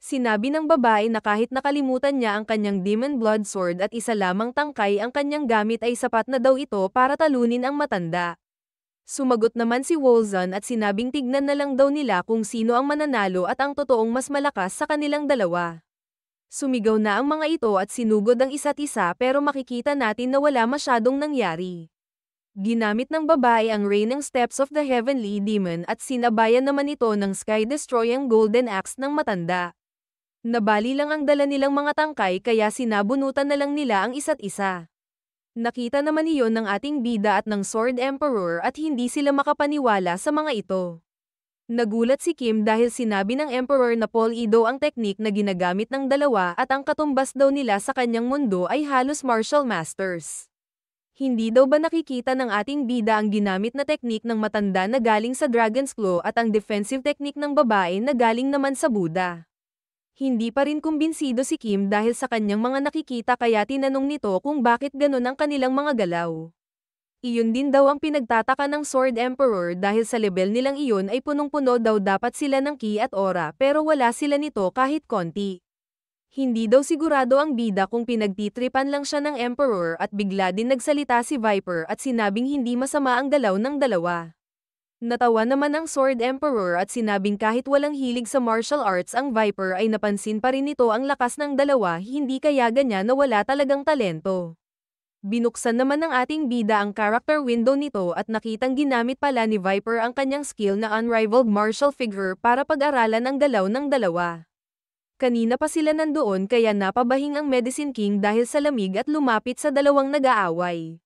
Sinabi ng babae na kahit nakalimutan niya ang kanyang Demon Blood Sword at isa lamang tangkay ang kanyang gamit ay sapat na daw ito para talunin ang matanda. Sumagot naman si Wolzon at sinabing tignan na lang daw nila kung sino ang mananalo at ang totoong mas malakas sa kanilang dalawa. Sumigaw na ang mga ito at sinugod ang isa't isa pero makikita natin na wala masyadong nangyari. Ginamit ng babae ang Raining Steps of the Heavenly Demon at sinabayan naman ito ng Sky-Destroying Golden Axe ng matanda. Nabali lang ang dala nilang mga tangkay kaya sinabunutan na lang nila ang isa't isa. Nakita naman iyon ng ating bida at ng Sword Emperor at hindi sila makapaniwala sa mga ito. Nagulat si Kim dahil sinabi ng Emperor na Paul Ido ang teknik na ginagamit ng dalawa at ang katumbas daw nila sa kanyang mundo ay halos martial masters. Hindi daw ba nakikita ng ating bida ang ginamit na teknik ng matanda na galing sa Dragon's Claw at ang defensive technique ng babae na galing naman sa Buddha? Hindi pa rin kumbinsido si Kim dahil sa kanyang mga nakikita kaya tinanong nito kung bakit ganun ang kanilang mga galaw. Iyon din daw ang pinagtataka ng Sword Emperor dahil sa level nilang iyon ay punong-puno daw dapat sila ng ki at aura pero wala sila nito kahit konti. Hindi daw sigurado ang bida kung pinagtitripan lang siya ng Emperor at bigla din nagsalita si Viper at sinabing hindi masama ang galaw ng dalawa. Natawa naman ang Sword Emperor at sinabing kahit walang hilig sa martial arts ang Viper ay napansin pa rin nito ang lakas ng dalawa hindi kaya ganyan na wala talagang talento. Binuksan naman ng ating bida ang character window nito at nakitang ginamit pala ni Viper ang kanyang skill na unrivaled martial figure para pag-aralan ang galaw ng dalawa. Kanina pa sila nandoon kaya napabahing ang Medicine King dahil sa lamig at lumapit sa dalawang nag-aaway.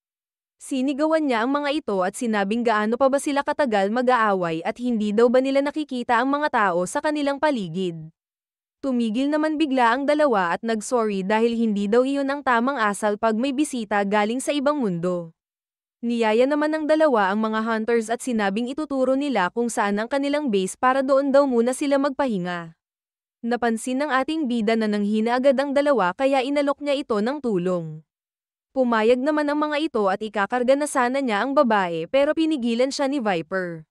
Sinigawan niya ang mga ito at sinabing gaano pa ba sila katagal mag-aaway at hindi daw ba nila nakikita ang mga tao sa kanilang paligid. Tumigil naman bigla ang dalawa at nag-sorry dahil hindi daw iyon ang tamang asal pag may bisita galing sa ibang mundo. Niyaya naman ng dalawa ang mga hunters at sinabing ituturo nila kung saan ang kanilang base para doon daw muna sila magpahinga. Napansin ng ating bida na nanghina agad ang dalawa kaya inalok niya ito ng tulong. Pumayag naman ang mga ito at ikakarga na sana niya ang babae pero pinigilan siya ni Viper.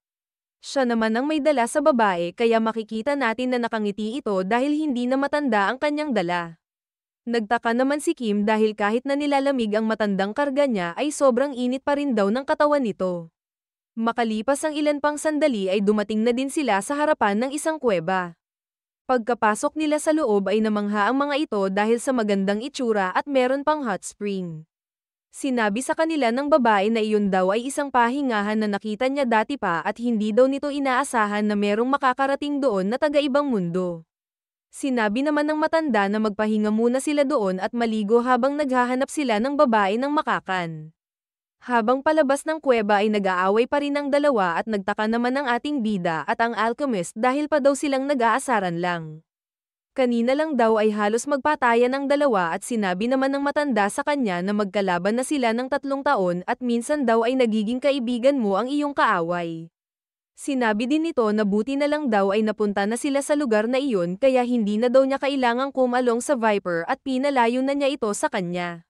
Siya naman ang may dala sa babae kaya makikita natin na nakangiti ito dahil hindi na matanda ang kanyang dala. Nagtaka naman si Kim dahil kahit na nilalamig ang matandang karga niya ay sobrang init pa rin daw ng katawan nito. Makalipas ang ilan pang sandali ay dumating na din sila sa harapan ng isang kuweba. Pagkapasok nila sa loob ay namangha ang mga ito dahil sa magandang itsura at meron pang hot spring. Sinabi sa kanila ng babae na iyon daw ay isang pahingahan na nakita niya dati pa at hindi daw nito inaasahan na merong makakarating doon na taga-ibang mundo. Sinabi naman ng matanda na magpahinga muna sila doon at maligo habang naghahanap sila ng babae ng makakan. Habang palabas ng kuweba ay nag-aaway pa rin ang dalawa at nagtaka naman ang ating bida at ang alchemist dahil pa daw silang nag-aasaran lang. Kanina lang daw ay halos magpatayan ang dalawa at sinabi naman ng matanda sa kanya na magkalaban na sila ng 3 taon at minsan daw ay nagiging kaibigan mo ang iyong kaaway. Sinabi din nito na buti na lang daw ay napunta na sila sa lugar na iyon kaya hindi na daw niya kailangang kumalong sa Viper at pinalayo na niya ito sa kanya.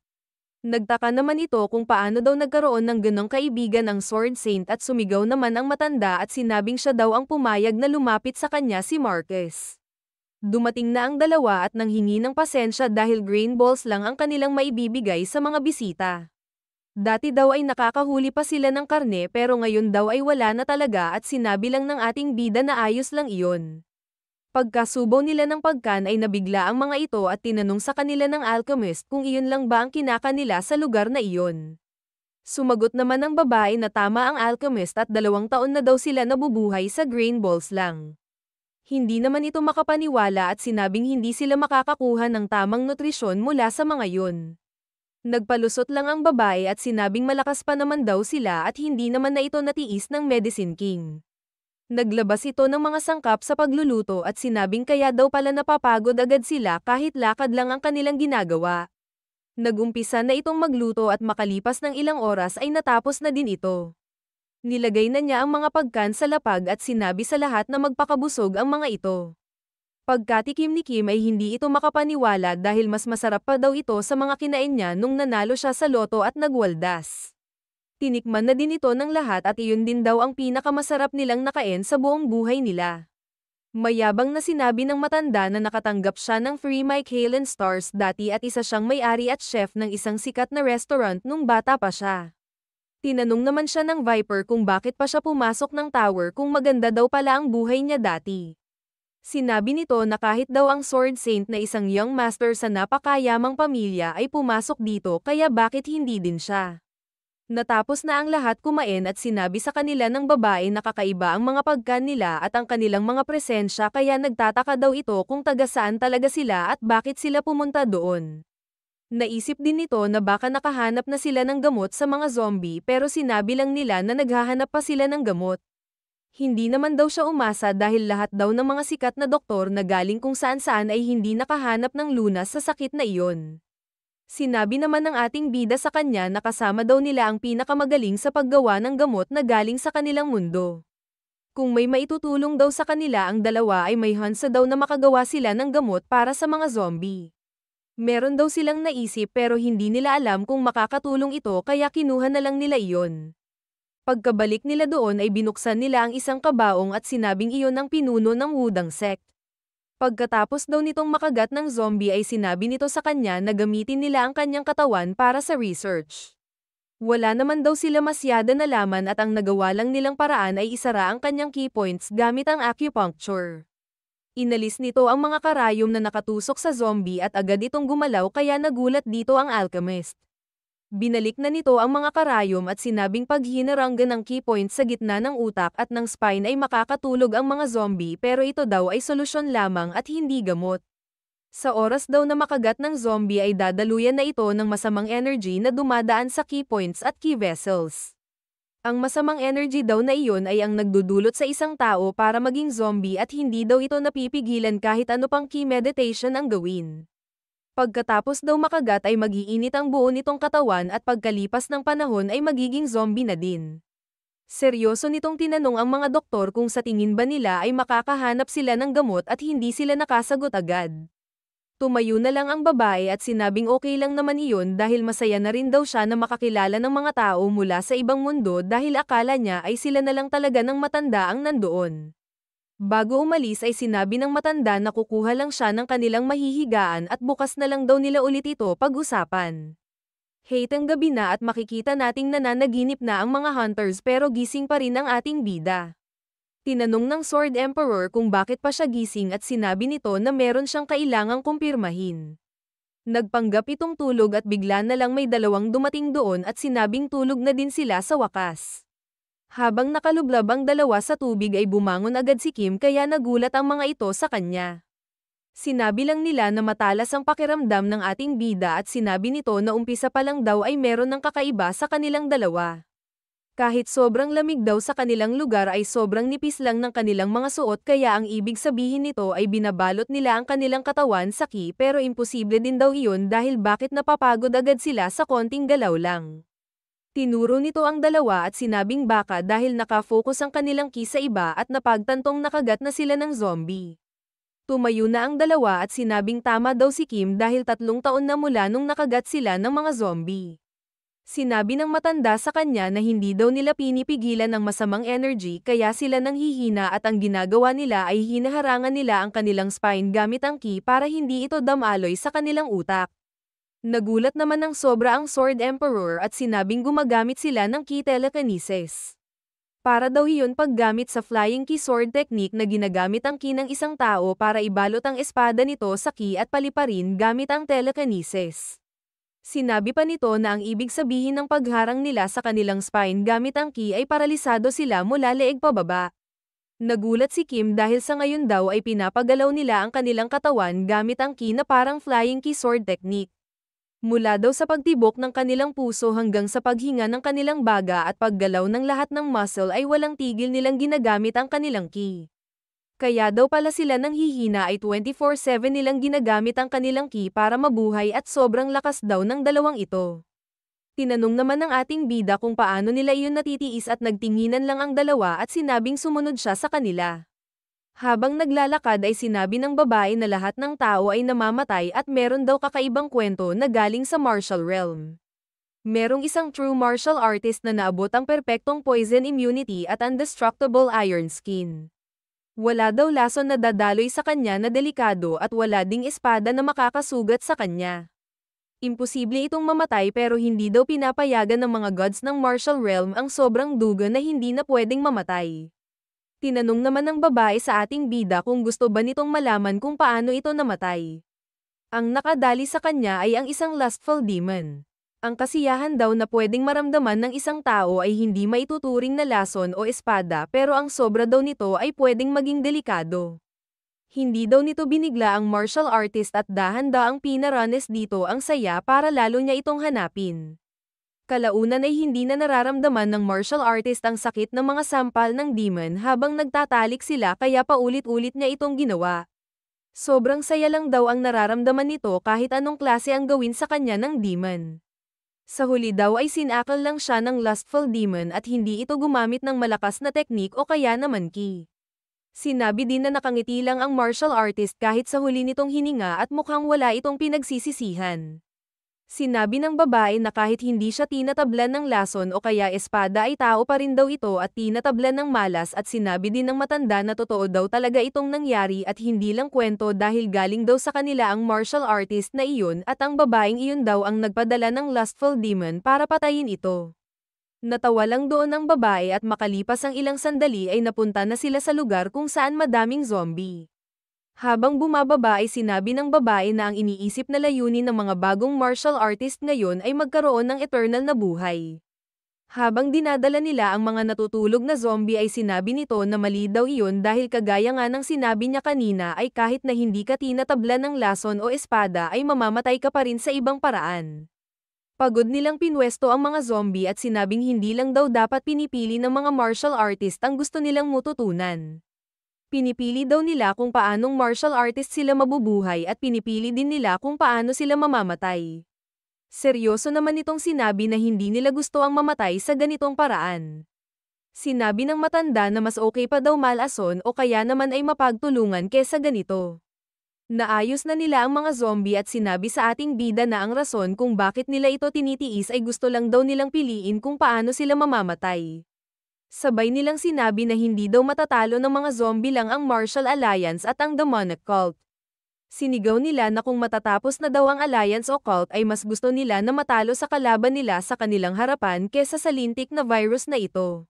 Nagtaka naman ito kung paano daw nagkaroon ng ganong kaibigan ang Sword Saint at sumigaw naman ang matanda at sinabing siya daw ang pumayag na lumapit sa kanya si Marcus. Dumating na ang dalawa at nanghingi ng pasensya dahil grain balls lang ang kanilang maibibigay sa mga bisita. Dati daw ay nakakahuli pa sila ng karne pero ngayon daw ay wala na talaga at sinabi lang ng ating bida na ayos lang iyon. Pagkasubo nila ng pagkan ay nabigla ang mga ito at tinanong sa kanila ng alchemist kung iyon lang ba ang kinaka nila sa lugar na iyon. Sumagot naman ang babae na tama ang alchemist at 2 taon na daw sila nabubuhay sa grain balls lang. Hindi naman ito makapaniwala at sinabing hindi sila makakakuha ng tamang nutrisyon mula sa mga yun. Nagpalusot lang ang babae at sinabing malakas pa naman daw sila at hindi naman na ito natiis ng Medicine King. Naglabas ito ng mga sangkap sa pagluluto at sinabing kaya daw pala napapagod agad sila kahit lakad lang ang kanilang ginagawa. Nagumpisa na itong magluto at makalipas ng ilang oras ay natapos na din ito. Nilagay na niya ang mga pagkan sa lapag at sinabi sa lahat na magpakabusog ang mga ito. Pagkatikim ni Kim ay hindi ito makapaniwala dahil mas masarap pa daw ito sa mga kinain niya nung nanalo siya sa loto at nagwaldas. Tinikman na din ito ng lahat at iyon din daw ang pinakamasarap nilang nakain sa buong buhay nila. Mayabang na sinabi ng matanda na nakatanggap siya ng free Michelin stars dati at isa siyang may-ari at chef ng isang sikat na restaurant nung bata pa siya. Tinanong naman siya ng Viper kung bakit pa siya pumasok ng tower kung maganda daw pala ang buhay niya dati. Sinabi nito na kahit daw ang Sword Saint na isang young master sa napakayamang pamilya ay pumasok dito kaya bakit hindi din siya. Natapos na ang lahat kumain at sinabi sa kanila ng babae na kakaiba ang mga pagkain nila at ang kanilang mga presensya kaya nagtataka daw ito kung taga saan talaga sila at bakit sila pumunta doon. Naisip din nito na baka nakahanap na sila ng gamot sa mga zombie pero sinabi lang nila na naghahanap pa sila ng gamot. Hindi naman daw siya umasa dahil lahat daw ng mga sikat na doktor na galing kung saan-saan ay hindi nakahanap ng lunas sa sakit na iyon. Sinabi naman ng ating bida sa kanya na kasama daw nila ang pinakamagaling sa paggawa ng gamot na galing sa kanilang mundo. Kung may maitutulong daw sa kanila ang dalawa ay may hansa daw na makagawa sila ng gamot para sa mga zombie. Meron daw silang naisip pero hindi nila alam kung makakatulong ito kaya kinuha na lang nila iyon. Pagkabalik nila doon ay binuksan nila ang isang kabaong at sinabing iyon ang pinuno ng Wudang sect. Pagkatapos daw nitong makagat ng zombie ay sinabi nito sa kanya na gamitin nila ang kanyang katawan para sa research. Wala naman daw sila masyada nalaman at ang nagawa lang nilang paraan ay isara ang kanyang key points gamit ang acupuncture. Inalis nito ang mga karayom na nakatusok sa zombie at agad itong gumalaw kaya nagulat dito ang alchemist. Binalik na nito ang mga karayom at sinabing pag hinaranggan ng key point sa gitna ng utak at ng spine ay makakatulog ang mga zombie pero ito daw ay solusyon lamang at hindi gamot. Sa oras daw na makagat ng zombie ay dadaluyan na ito ng masamang energy na dumadaan sa key points at key vessels. Ang masamang energy daw na iyon ay ang nagdudulot sa isang tao para maging zombie at hindi daw ito napipigilan kahit ano pang key meditation ang gawin. Pagkatapos daw makagat ay mag-iinit ang buo nitong katawan at pagkalipas ng panahon ay magiging zombie na din. Seryoso nitong tinanong ang mga doktor kung sa tingin ba nila ay makakahanap sila ng gamot at hindi sila nakasagot agad. Tumayo na lang ang babae at sinabing okay lang naman iyon dahil masaya na rin daw siya na makakilala ng mga tao mula sa ibang mundo dahil akala niya ay sila na lang talaga ng matanda ang nandoon. Bago umalis ay sinabi ng matanda na kukuha lang siya ng kanilang mahihigaan at bukas na lang daw nila ulit ito pag-usapan. Hateng gabi na at makikita nating nananaginip na ang mga hunters pero gising pa rin ang ating bida. Tinanong ng Sword Emperor kung bakit pa siya gising at sinabi nito na meron siyang kailangang kumpirmahin. Nagpanggap itong tulog at bigla na lang may dalawang dumating doon at sinabing tulog na din sila sa wakas. Habang nakalublab ang dalawa sa tubig ay bumangon agad si Kim kaya nagulat ang mga ito sa kanya. Sinabi lang nila na matalas ang pakiramdam ng ating bida at sinabi nito na umpisa pa lang daw ay meron ng kakaiba sa kanilang dalawa. Kahit sobrang lamig daw sa kanilang lugar ay sobrang nipis lang ng kanilang mga suot kaya ang ibig sabihin nito ay binabalot nila ang kanilang katawan sa ki pero imposible din daw iyon dahil bakit napapagod agad sila sa konting galaw lang. Tinuro nito ang dalawa at sinabing baka dahil nakafocus ang kanilang ki sa iba at napagtantong nakagat na sila ng zombie. Tumayo na ang dalawa at sinabing tama daw si Kim dahil 3 taon na mula nung nakagat sila ng mga zombie. Sinabi ng matanda sa kanya na hindi daw nila pinipigilan ng masamang energy kaya sila nanghihina at ang ginagawa nila ay hinaharangan nila ang kanilang spine gamit ang ki para hindi ito damaloy sa kanilang utak. Nagulat naman ng sobra ang Sword Emperor at sinabing gumagamit sila ng ki telekinesis. Para daw iyon paggamit sa flying ki sword technique na ginagamit ang ki ng isang tao para ibalot ang espada nito sa ki at paliparin gamit ang telekinesis. Sinabi pa nito na ang ibig sabihin ng pagharang nila sa kanilang spine gamit ang ki ay paralisado sila mula leeg pababa. Nagulat si Kim dahil sa ngayon daw ay pinapagalaw nila ang kanilang katawan gamit ang ki na parang flying ki sword technique. Mula daw sa pagtibok ng kanilang puso hanggang sa paghinga ng kanilang baga at paggalaw ng lahat ng muscle ay walang tigil nilang ginagamit ang kanilang ki. Kaya daw pala sila nang hihina ay 24/7 nilang ginagamit ang kanilang ki para mabuhay at sobrang lakas daw ng dalawang ito. Tinanong naman ng ating bida kung paano nila iyon natitiis at nagtinginan lang ang dalawa at sinabing sumunod siya sa kanila. Habang naglalakad ay sinabi ng babae na lahat ng tao ay namamatay at meron daw kakaibang kwento na galing sa martial realm. Merong isang true martial artist na naabot ang perpektong poison immunity at indestructible iron skin. Wala daw lason na dadaloy sa kanya na delikado at wala ding espada na makakasugat sa kanya. Imposible itong mamatay pero hindi daw pinapayagan ng mga gods ng martial realm ang sobrang dugo na hindi na pwedeng mamatay. Tinanong naman ng babae sa ating bida kung gusto ba nitong malaman kung paano ito namatay. Ang nakadali sa kanya ay ang isang lustful demon. Ang kasiyahan daw na pwedeng maramdaman ng isang tao ay hindi maituturing na lason o espada pero ang sobra daw nito ay pwedeng maging delikado. Hindi daw nito binigla ang martial artist at dahan-daang pinaranes dito ang saya para lalo niya itong hanapin. Kalaunan ay hindi na nararamdaman ng martial artist ang sakit ng mga sampal ng demon habang nagtatalik sila kaya paulit-ulit niya itong ginawa. Sobrang saya lang daw ang nararamdaman nito kahit anong klase ang gawin sa kanya ng demon. Sa huli daw ay sinakal lang siya ng lustful demon at hindi ito gumamit ng malakas na teknik o kaya naman ki. Sinabi din na nakangiti lang ang martial artist kahit sa huli nitong hininga at mukhang wala itong pinagsisisihan. Sinabi ng babae na kahit hindi siya tinatablan ng lason o kaya espada ay tao pa rin daw ito at tinatablan ng malas at sinabi din ng matanda na totoo daw talaga itong nangyari at hindi lang kwento dahil galing daw sa kanila ang martial artist na iyon at ang babaeng iyon daw ang nagpadala ng lustful demon para patayin ito. Natawa lang doon ang babae at makalipas ang ilang sandali ay napunta na sila sa lugar kung saan madaming zombie. Habang bumababa ay sinabi ng babae na ang iniisip na layunin ng mga bagong martial artist ngayon ay magkaroon ng eternal na buhay. Habang dinadala nila ang mga natutulog na zombie ay sinabi nito na mali daw iyon dahil kagaya nga ng sinabi niya kanina ay kahit na hindi ka tinatablan ng lason o espada ay mamamatay ka pa rin sa ibang paraan. Pagod nilang pinwesto ang mga zombie at sinabing hindi lang daw dapat pinipili ng mga martial artist ang gusto nilang mututunan. Pinipili daw nila kung paanong martial artist sila mabubuhay at pinipili din nila kung paano sila mamamatay. Seryoso naman itong sinabi na hindi nila gusto ang mamatay sa ganitong paraan. Sinabi ng matanda na mas okay pa daw malason o kaya naman ay mapagtulungan kesa ganito. Naayos na nila ang mga zombie at sinabi sa ating bida na ang rason kung bakit nila ito tinitiis ay gusto lang daw nilang piliin kung paano sila mamamatay. Sabay nilang sinabi na hindi daw matatalo ng mga zombie lang ang Martial Alliance at ang Demonic Cult. Sinigaw nila na kung matatapos na daw ang Alliance o Cult ay mas gusto nila na matalo sa kalaban nila sa kanilang harapan kesa sa lintik na virus na ito.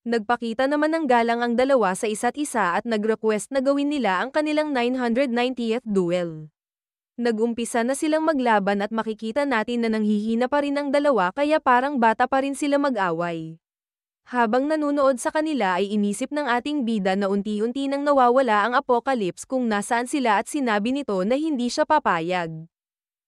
Nagpakita naman ng galang ang dalawa sa isa't isa at nag-request na gawin nila ang kanilang 990th duel. Nag-umpisa na silang maglaban at makikita natin na nanghihina pa rin ang dalawa kaya parang bata pa rin sila mag-away. Habang nanunood sa kanila ay inisip ng ating bida na unti-unti nang nawawala ang apocalypse kung nasaan sila at sinabi nito na hindi siya papayag.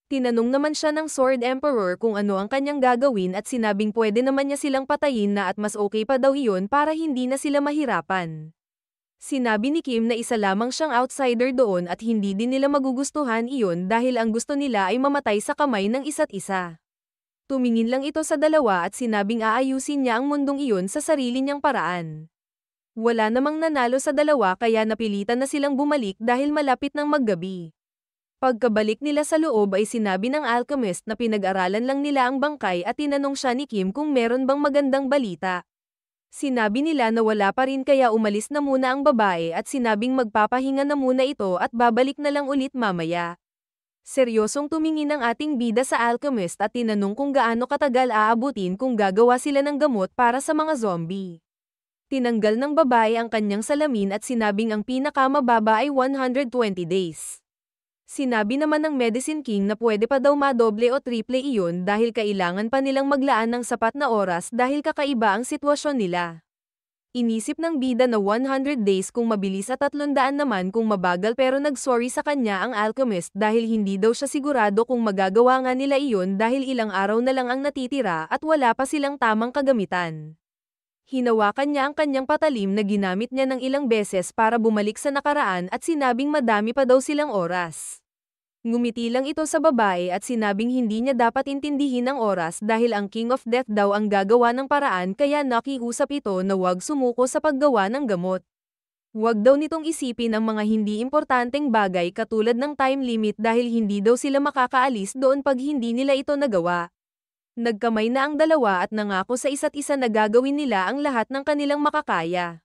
Tinanong naman siya ng Sword Emperor kung ano ang kanyang gagawin at sinabing pwede naman niya silang patayin na at mas okay pa daw iyon para hindi na sila mahirapan. Sinabi ni Kim na isa lamang siyang outsider doon at hindi din nila magugustuhan iyon dahil ang gusto nila ay mamatay sa kamay ng isa't isa. Tumingin lang ito sa dalawa at sinabing aayusin niya ang mundong iyon sa sarili niyang paraan. Wala namang nanalo sa dalawa kaya napilitan na silang bumalik dahil malapit ng maggabi. Pagkabalik nila sa loob ay sinabi ng alchemist na pinag-aralan lang nila ang bangkay at tinanong siya ni Kim kung meron bang magandang balita. Sinabi nila na wala pa rin kaya umalis na muna ang babae at sinabing magpapahinga na muna ito at babalik na lang ulit mamaya. Seryosong tumingin ang ating bida sa alchemist at tinanong kung gaano katagal aabutin kung gagawa sila ng gamot para sa mga zombie. Tinanggal ng babae ang kanyang salamin at sinabing ang pinakamababa ay 120 days. Sinabi naman ng Medicine King na pwede pa daw madoble o triple iyon dahil kailangan pa nilang maglaan ng sapat na oras dahil kakaiba ang sitwasyon nila. Inisip ng bida na 100 days kung mabilis at 300 naman kung mabagal pero nagsorry sa kanya ang alchemist dahil hindi daw siya sigurado kung magagawa nga nila iyon dahil ilang araw na lang ang natitira at wala pa silang tamang kagamitan. Hinawakan niya ang kanyang patalim na ginamit niya ng ilang beses para bumalik sa nakaraan at sinabing madami pa daw silang oras. Ngumiti lang ito sa babae at sinabing hindi niya dapat intindihin ang oras dahil ang King of Death daw ang gagawa ng paraan kaya nakiusap ito na huwag sumuko sa paggawa ng gamot. Huwag daw nitong isipin ang mga hindi importanteng bagay katulad ng time limit dahil hindi daw sila makakaalis doon pag hindi nila ito nagawa. Nagkamay na ang dalawa at nangako sa isa't isa na gagawin nila ang lahat ng kanilang makakaya.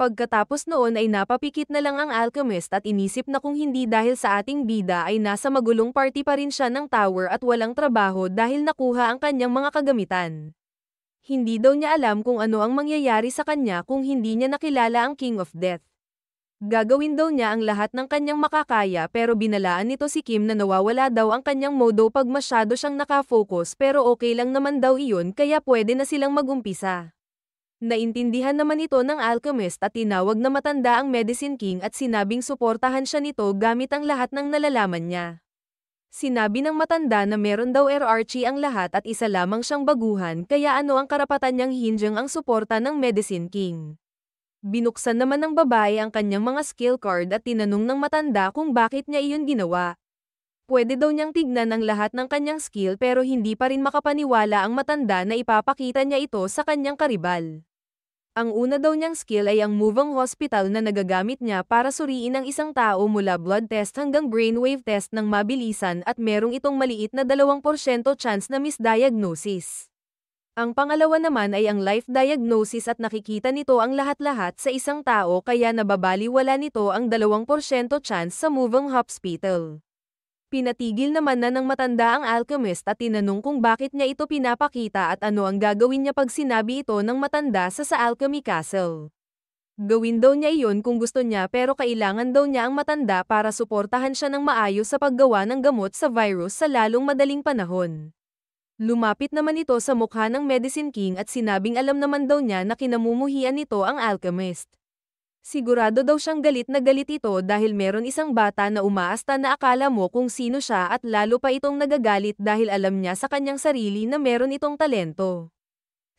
Pagkatapos noon ay napapikit na lang ang alchemist at inisip na kung hindi dahil sa ating bida ay nasa magulong party pa rin siya ng tower at walang trabaho dahil nakuha ang kanyang mga kagamitan. Hindi daw niya alam kung ano ang mangyayari sa kanya kung hindi niya nakilala ang King of Death. Gagawin daw niya ang lahat ng kanyang makakaya pero binalaan nito si Kim na nawawala daw ang kanyang modo pag masyado siyang nakafocus pero okay lang naman daw iyon kaya pwede na silang magumpisa. Naintindihan naman ito ng alchemist at tinawag na matanda ang Medicine King at sinabing suportahan siya nito gamit ang lahat ng nalalaman niya. Sinabi ng matanda na meron daw hierarchy ang lahat at isa lamang siyang baguhan kaya ano ang karapatan niyang hindyang ang suporta ng Medicine King. Binuksan naman ng babae ang kanyang mga skill card at tinanong ng matanda kung bakit niya iyon ginawa. Pwede daw niyang tignan ang lahat ng kanyang skill pero hindi pa rin makapaniwala ang matanda na ipapakita niya ito sa kanyang karibal. Ang una daw niyang skill ay ang Moving Hospital na nagagamit niya para suriin ang isang tao mula blood test hanggang brainwave test ng mabilisan at merong itong maliit na 2% chance na misdiagnosis. Ang pangalawa naman ay ang life diagnosis at nakikita nito ang lahat-lahat sa isang tao kaya nababaliwala nito ang 2% chance sa Moving Hospital. Pinatigil naman na ng matanda ang alchemist at tinanong kung bakit niya ito pinapakita at ano ang gagawin niya pag sinabi ito ng matanda sa Alchemy Castle. Gawin daw niya iyon kung gusto niya pero kailangan daw niya ang matanda para suportahan siya ng maayos sa paggawa ng gamot sa virus sa lalong madaling panahon. Lumapit naman ito sa mukha ng Medicine King at sinabing alam naman daw niya na kinamumuhian nito ang alchemist. Sigurado daw siyang galit na galit ito dahil meron isang bata na umaasta na akala mo kung sino siya at lalo pa itong nagagalit dahil alam niya sa kanyang sarili na meron itong talento.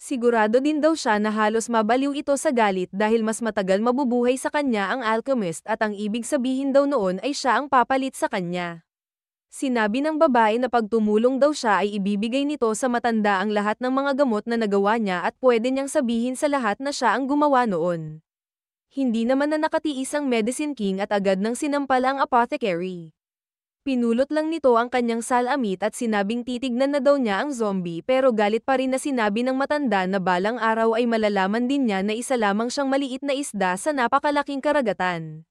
Sigurado din daw siya na halos mabaliw ito sa galit dahil mas matagal mabubuhay sa kanya ang alchemist at ang ibig sabihin daw noon ay siya ang papalit sa kanya. Sinabi ng babae na pag tumulong daw siya ay ibibigay nito sa matanda ang lahat ng mga gamot na nagawa niya at pwede niyang sabihin sa lahat na siya ang gumawa noon. Hindi naman na nakatiis ang Medicine King at agad nang sinampal ang apothecary. Pinulot lang nito ang kanyang salamit at sinabing titignan na daw niya ang zombie pero galit pa rin na sinabi ng matanda na balang araw ay malalaman din niya na isa lamang siyang maliit na isda sa napakalaking karagatan.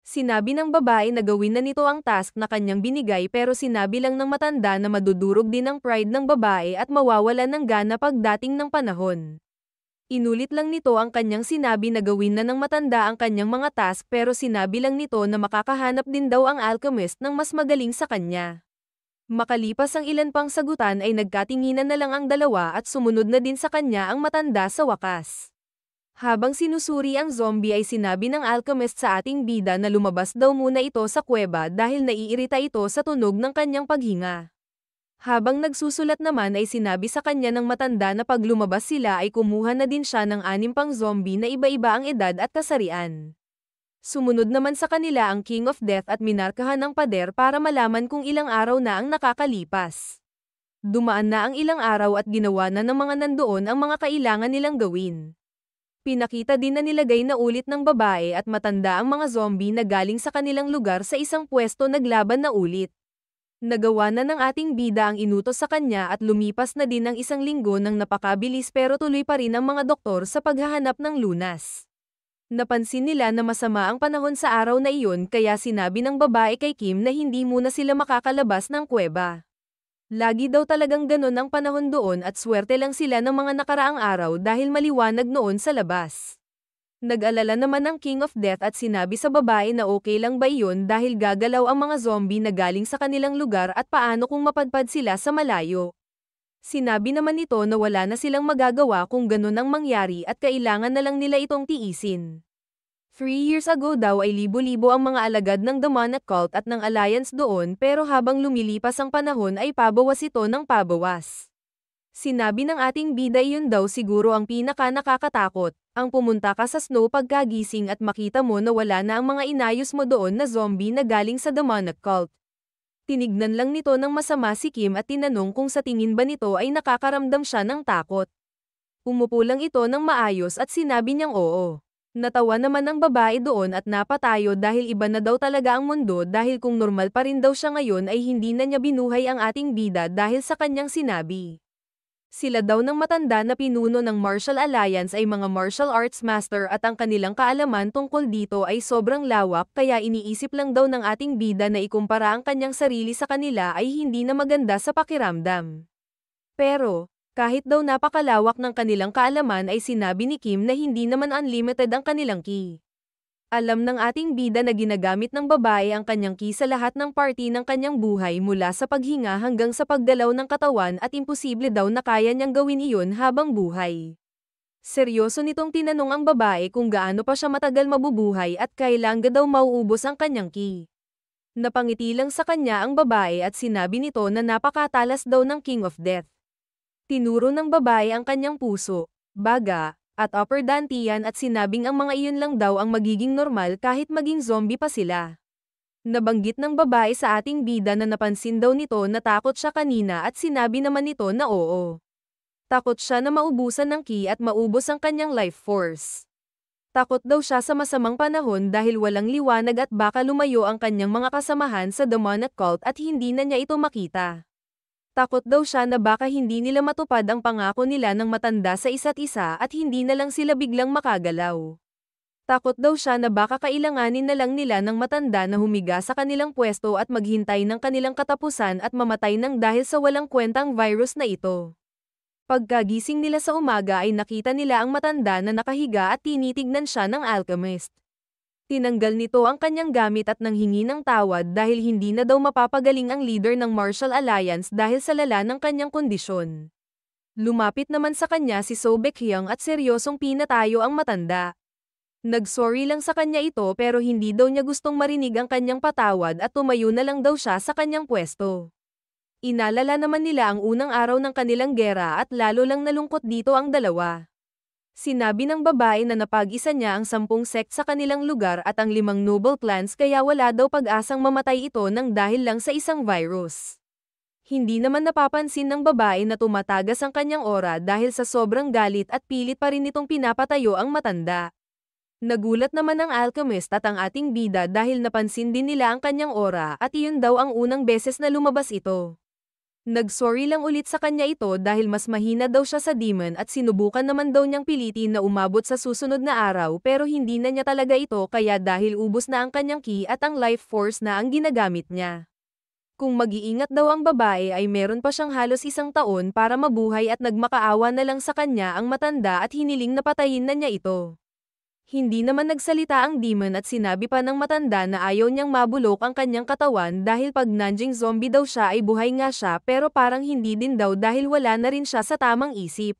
Sinabi ng babae na gawin na nito ang task na kanyang binigay pero sinabi lang ng matanda na madudurog din ang pride ng babae at mawawalan ng gana pagdating ng panahon. Inulit lang nito ang kanyang sinabi na gawin na ng matanda ang kanyang mga task pero sinabi lang nito na makakahanap din daw ang alchemist ng mas magaling sa kanya. Makalipas ang ilan pang sagutan ay nagkatinginan na lang ang dalawa at sumunod na din sa kanya ang matanda sa wakas. Habang sinusuri ang zombie ay sinabi ng alchemist sa ating bida na lumabas daw muna ito sa kuweba dahil naiirita ito sa tunog ng kanyang paghinga. Habang nagsusulat naman ay sinabi sa kanya ng matanda na pag lumabas sila ay kumuha na din siya ng 6 pang zombie na iba-iba ang edad at kasarian. Sumunod naman sa kanila ang King of Death at minarkahan ng pader para malaman kung ilang araw na ang nakakalipas. Dumaan na ang ilang araw at ginawa na ng mga nandoon ang mga kailangan nilang gawin. Pinakita din na nilagay na ulit ng babae at matanda ang mga zombie na galing sa kanilang lugar sa isang pwesto naglaban na ulit. Nagawa na ng ating bida ang inutos sa kanya at lumipas na din ang 1 linggo ng napakabilis pero tuloy pa rin ang mga doktor sa paghahanap ng lunas. Napansin nila na masama ang panahon sa araw na iyon kaya sinabi ng babae kay Kim na hindi muna sila makakalabas ng kuweba. Lagi daw talagang ganon ang panahon doon at swerte lang sila ng mga nakaraang araw dahil maliwanag noon sa labas. Nag-alala naman ang King of Death at sinabi sa babae na okay lang ba iyon dahil gagalaw ang mga zombie na galing sa kanilang lugar at paano kung mapadpad sila sa malayo. Sinabi naman nito na wala na silang magagawa kung ganun ang mangyari at kailangan na lang nila itong tiisin. 3 years ago daw ay libo-libo ang mga alagad ng Demonic Cult at ng Alliance doon pero habang lumilipas ang panahon ay pabawas ito ng pabawas. Sinabi ng ating bida iyon daw siguro ang pinaka-nakakatakot, ang pumunta ka sa snow pagkagising at makita mo na wala na ang mga inayos mo doon na zombie na galing sa Demonic Cult. Tinignan lang nito ng masama si Kim at tinanong kung sa tingin ba nito ay nakakaramdam siya ng takot. Umupo lang ito ng maayos at sinabi niyang oo. Natawa naman ang babae doon at napatayo dahil iba na daw talaga ang mundo dahil kung normal pa rin daw siya ngayon ay hindi na niya binuhay ang ating bida dahil sa kanyang sinabi. Sila daw ng matanda na pinuno ng Martial Alliance ay mga martial arts master at ang kanilang kaalaman tungkol dito ay sobrang lawak kaya iniisip lang daw ng ating bida na ikumpara ang kanyang sarili sa kanila ay hindi na maganda sa pakiramdam. Pero, kahit daw napakalawak ng kanilang kaalaman ay sinabi ni Kim na hindi naman unlimited ang kanilang ki. Alam ng ating bida na ginagamit ng babae ang kanyang ki sa lahat ng party ng kanyang buhay mula sa paghinga hanggang sa paggalaw ng katawan at imposible daw na kaya niyang gawin iyon habang buhay. Seryoso nitong tinanong ang babae kung gaano pa siya matagal mabubuhay at kailan daw mauubos ang kanyang ki. Napangiti lang sa kanya ang babae at sinabi nito na napakatalas daw ng King of Death. Tinuro ng babae ang kanyang puso, baga, at upper dantian at sinabing ang mga iyon lang daw ang magiging normal kahit maging zombie pa sila. Nabanggit ng babae sa ating bida na napansin daw nito na takot siya kanina at sinabi naman nito na oo. Takot siya na maubusan ng ki at maubos ang kanyang life force. Takot daw siya sa masamang panahon dahil walang liwanag at baka lumayo ang kanyang mga kasamahan sa demonic cult at hindi na niya ito makita. Takot daw siya na baka hindi nila matupad ang pangako nila ng matanda sa isa't isa at hindi na lang sila biglang makagalaw. Takot daw siya na baka kailanganin na lang nila ng matanda na humiga sa kanilang pwesto at maghintay ng kanilang katapusan at mamatay ng dahil sa walang kwentang virus na ito. Pagkagising nila sa umaga ay nakita nila ang matanda na nakahiga at tinitignan siya ng alchemist. Tinanggal nito ang kanyang gamit at nanghingi ng tawad dahil hindi na daw mapapagaling ang leader ng Martial Alliance dahil sa lala ng kanyang kondisyon. Lumapit naman sa kanya si So Baekhyun at seryosong pinatayo ang matanda. Nagsorry lang sa kanya ito pero hindi daw niya gustong marinig ang kanyang patawad at tumayo na lang daw siya sa kanyang pwesto. Inalala naman nila ang unang araw ng kanilang gera at lalo lang nalungkot dito ang dalawa. Sinabi ng babae na napag-isa niya ang 10 sect sa kanilang lugar at ang 5 noble clans kaya wala daw pag-asang mamatay ito nang dahil lang sa isang virus. Hindi naman napapansin ng babae na tumatagas ang kanyang aura dahil sa sobrang galit at pilit pa rin itong pinapatayo ang matanda. Nagulat naman ang alchemist at ang ating bida dahil napansin din nila ang kanyang aura at iyon daw ang unang beses na lumabas ito. Nagsorry lang ulit sa kanya ito dahil mas mahina daw siya sa demon at sinubukan naman daw niyang pilitin na umabot sa susunod na araw pero hindi na niya talaga ito kaya dahil ubos na ang kanyang ki at ang life force na ang ginagamit niya. Kung mag-iingat daw ang babae ay meron pa siyang halos 1 taon para mabuhay at nagmakaawa na lang sa kanya ang matanda at hiniling na patayin na niya ito. Hindi naman nagsalita ang demon at sinabi pa ng matanda na ayaw niyang mabulok ang kanyang katawan dahil pag nanjing zombie daw siya ay buhay nga siya pero parang hindi din daw dahil wala na rin siya sa tamang isip.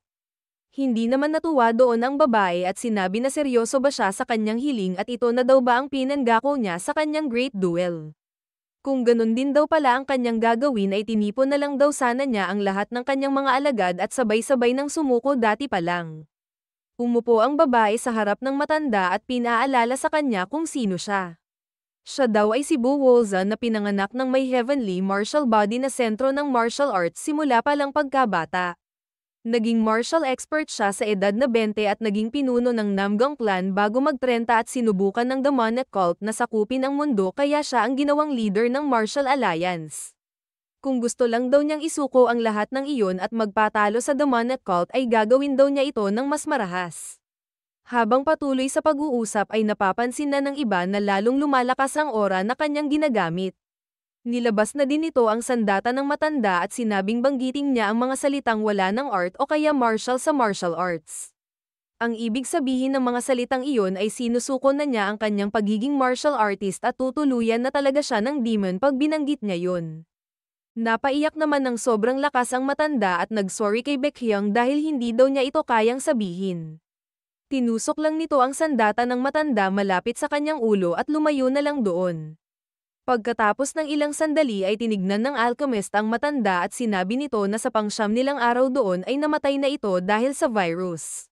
Hindi naman natuwa doon ang babae at sinabi na seryoso ba siya sa kanyang hiling at ito na daw ba ang pinanggako niya sa kanyang great duel. Kung ganun din daw pala ang kanyang gagawin ay tinipon na lang daw sana niya ang lahat ng kanyang mga alagad at sabay-sabay nang sumuko dati pa lang. Umupo ang babae sa harap ng matanda at pinaalala sa kanya kung sino siya. Siya daw ay si Bu Wolzan na pinanganak ng may heavenly martial body na sentro ng martial arts simula pa lang pagkabata. Naging martial expert siya sa edad na 20 at naging pinuno ng Namgang clan bago mag-30 at sinubukan ng demonic cult na sakupin ang mundo kaya siya ang ginawang leader ng Martial Alliance. Kung gusto lang daw niyang isuko ang lahat ng iyon at magpatalo sa demonic cult ay gagawin daw niya ito ng mas marahas. Habang patuloy sa pag-uusap ay napapansin na ng iba na lalong lumalakas ang aura na kanyang ginagamit. Nilabas na din ito ang sandata ng matanda at sinabing banggiting niya ang mga salitang wala ng art o kaya martial sa martial arts. Ang ibig sabihin ng mga salitang iyon ay sinusuko na niya ang kanyang pagiging martial artist at tutuluyan na talaga siya ng demon pag binanggit niya yun. Napaiyak naman ng sobrang lakas ang matanda at nagsorry kay Baekhyun dahil hindi daw niya ito kayang sabihin. Tinusok lang nito ang sandata ng matanda malapit sa kanyang ulo at lumayo na lang doon. Pagkatapos ng ilang sandali ay tinignan ng alchemist ang matanda at sinabi nito na sa pang-9 nilang araw doon ay namatay na ito dahil sa virus.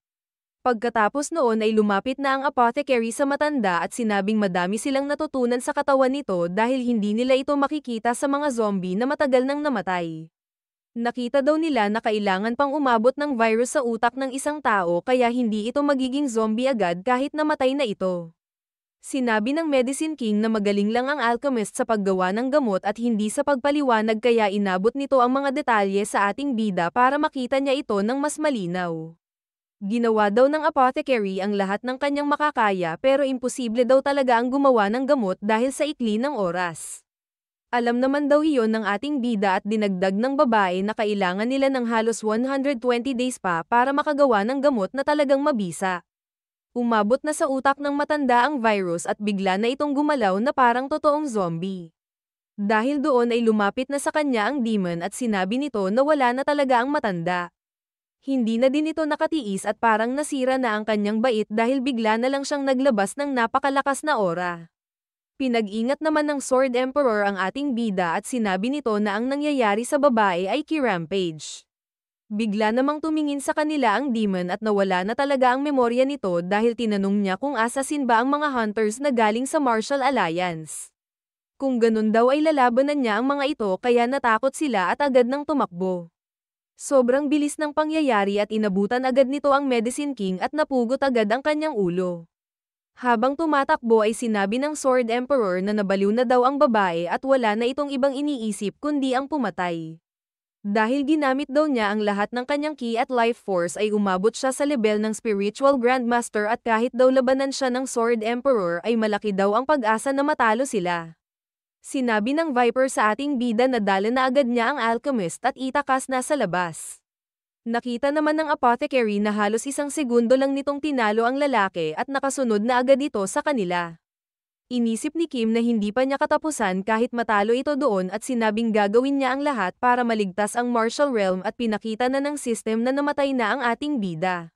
Pagkatapos noon ay lumapit na ang apothecary sa matanda at sinabing madami silang natutunan sa katawan nito dahil hindi nila ito makikita sa mga zombie na matagal nang namatay. Nakita daw nila na kailangan pang umabot ng virus sa utak ng isang tao kaya hindi ito magiging zombie agad kahit namatay na ito. Sinabi ng Medicine King na magaling lang ang alchemist sa paggawa ng gamot at hindi sa pagpaliwanag kaya inabot nito ang mga detalye sa ating bida para makita niya ito ng mas malinaw. Ginawa daw ng apothecary ang lahat ng kanyang makakaya pero imposible daw talaga ang gumawa ng gamot dahil sa ikli ng oras. Alam naman daw iyon ng ating bida at dinagdag ng babae na kailangan nila ng halos 120 days pa para makagawa ng gamot na talagang mabisa. Umabot na sa utak ng matanda ang virus at bigla na itong gumalaw na parang totoong zombie. Dahil doon ay lumapit na sa kanya ang demon at sinabi nito na wala na talaga ang matanda. Hindi na din ito nakatiis at parang nasira na ang kanyang bait dahil bigla na lang siyang naglabas ng napakalakas na aura. Pinag-ingat naman ng Sword Emperor ang ating bida at sinabi nito na ang nangyayari sa babae ay ki-rampage. Bigla namang tumingin sa kanila ang demon at nawala na talaga ang memorya nito dahil tinanong niya kung assassin ba ang mga hunters na galing sa Martial Alliance. Kung ganun daw ay lalabanan niya ang mga ito kaya natakot sila at agad nang tumakbo. Sobrang bilis ng pangyayari at inabutan agad nito ang Medicine King at napugot agad ang kanyang ulo. Habang tumatakbo ay sinabi ng Sword Emperor na nabaliw na daw ang babae at wala na itong ibang iniisip kundi ang pumatay. Dahil ginamit daw niya ang lahat ng kanyang ki at life force ay umabot siya sa level ng Spiritual Grandmaster at kahit daw labanan siya ng Sword Emperor ay malaki daw ang pag-asa na matalo sila. Sinabi ng Viper sa ating bida na dala na agad niya ang alchemist at itakas na sa labas. Nakita naman ng apothecary na halos isang segundo lang nitong tinalo ang lalaki at nakasunod na agad ito sa kanila. Inisip ni Kim na hindi pa niya katapusan kahit matalo ito doon at sinabing gagawin niya ang lahat para maligtas ang Martial Realm at pinakita na ng system na namatay na ang ating bida.